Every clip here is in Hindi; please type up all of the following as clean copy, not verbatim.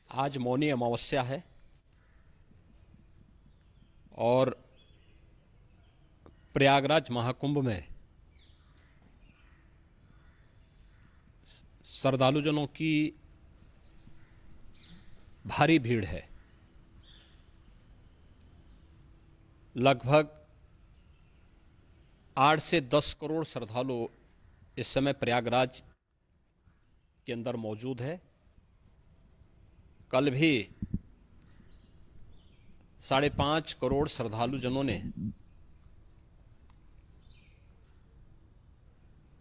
आज मौनी अमावस्या है और प्रयागराज महाकुंभ में श्रद्धालुजनों की भारी भीड़ है। लगभग 8 से 10 करोड़ श्रद्धालु इस समय प्रयागराज के अंदर मौजूद है। कल भी 5.5 करोड़ श्रद्धालुजनों ने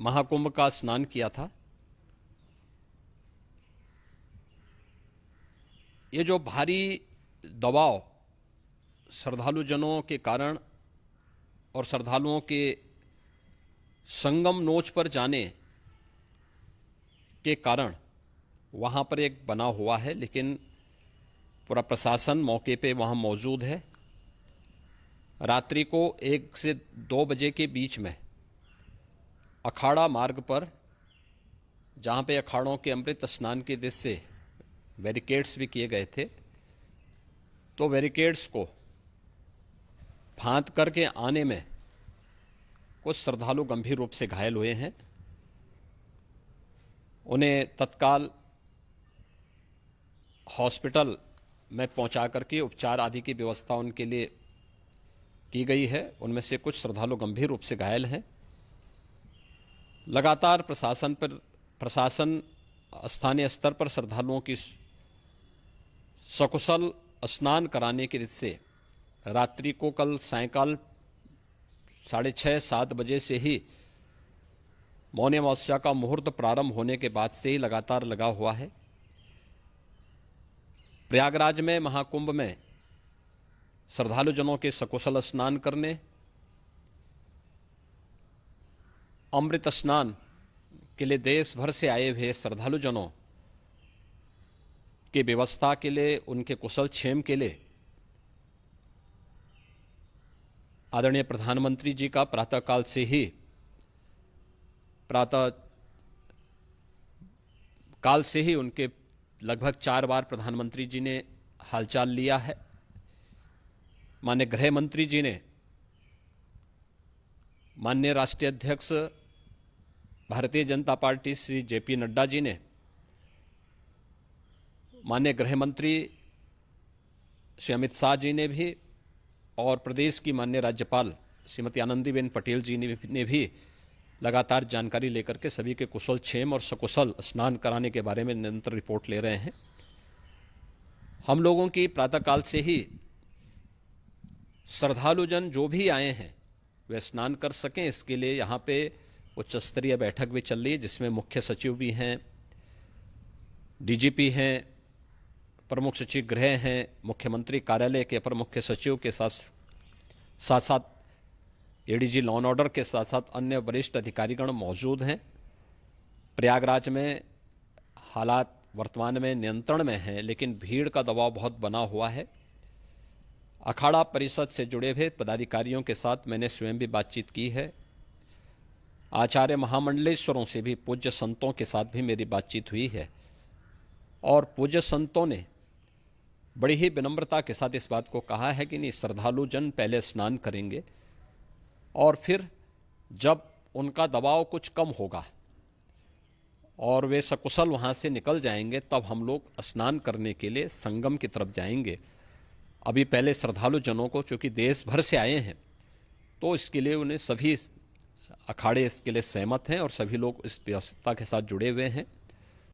महाकुंभ का स्नान किया था। ये जो भारी दबाव श्रद्धालुजनों के कारण और श्रद्धालुओं के संगम नोच पर जाने के कारण वहाँ पर एक बना हुआ है, लेकिन पूरा प्रशासन मौके पे वहाँ मौजूद है। रात्रि को 1 से 2 बजे के बीच में अखाड़ा मार्ग पर, जहाँ पे अखाड़ों के अमृत स्नान के दृश्य से बैरिकेड्स भी किए गए थे, तो बैरिकेड्स को फांद करके आने में कुछ श्रद्धालु गंभीर रूप से घायल हुए हैं। उन्हें तत्काल हॉस्पिटल में पहुंचा करके उपचार आदि की व्यवस्था उनके लिए की गई है। उनमें से कुछ श्रद्धालु गंभीर रूप से घायल हैं। लगातार प्रशासन स्थानीय स्तर पर श्रद्धालुओं की सकुशल स्नान कराने के दृष्टि से रात्रि को कल सायंकाल 6:30-7 बजे से ही मौनी अमावस्या का मुहूर्त प्रारंभ होने के बाद से ही लगातार लगा हुआ है। प्रयागराज में महाकुंभ में श्रद्धालुजनों के सकुशल स्नान करने, अमृत स्नान के लिए देश भर से आए हुए श्रद्धालुजनों की व्यवस्था के लिए, उनके कुशल क्षेम के लिए आदरणीय प्रधानमंत्री जी का प्रातःकाल से ही उनके लगभग 4 बार प्रधानमंत्री जी ने हालचाल लिया है। माननीय गृह मंत्री जी ने, माननीय राष्ट्रीय अध्यक्ष भारतीय जनता पार्टी श्री JP नड्डा जी ने, माननीय गृह मंत्री श्री अमित शाह जी ने भी, और प्रदेश की माननीय राज्यपाल श्रीमती आनंदीबेन पटेल जी ने भी लगातार जानकारी लेकर के सभी के कुशल क्षेम और सकुशल स्नान कराने के बारे में निरंतर रिपोर्ट ले रहे हैं। हम लोगों की प्रातःकाल से ही श्रद्धालुजन जो भी आए हैं वे स्नान कर सकें, इसके लिए यहाँ पे उच्च स्तरीय बैठक भी चल रही है, जिसमें मुख्य सचिव भी हैं, DGP हैं, प्रमुख सचिव गृह हैं, मुख्यमंत्री कार्यालय के अपर मुख्य सचिव के साथ ADG लॉ एंड ऑर्डर के साथ साथ अन्य वरिष्ठ अधिकारीगण मौजूद हैं। प्रयागराज में हालात वर्तमान में नियंत्रण में हैं, लेकिन भीड़ का दबाव बहुत बना हुआ है। अखाड़ा परिषद से जुड़े हुए पदाधिकारियों के साथ मैंने स्वयं भी बातचीत की है। आचार्य महामंडलेश्वरों से भी, पूज्य संतों के साथ भी मेरी बातचीत हुई है, और पूज्य संतों ने बड़ी ही विनम्रता के साथ इस बात को कहा है कि नहीं, श्रद्धालु जन पहले स्नान करेंगे और फिर जब उनका दबाव कुछ कम होगा और वे सकुशल वहाँ से निकल जाएंगे, तब हम लोग स्नान करने के लिए संगम की तरफ जाएंगे। अभी पहले श्रद्धालु जनों को, चूँकि देश भर से आए हैं, तो इसके लिए उन्हें सभी अखाड़े इसके लिए सहमत हैं और सभी लोग इस व्यवस्था के साथ जुड़े हुए हैं।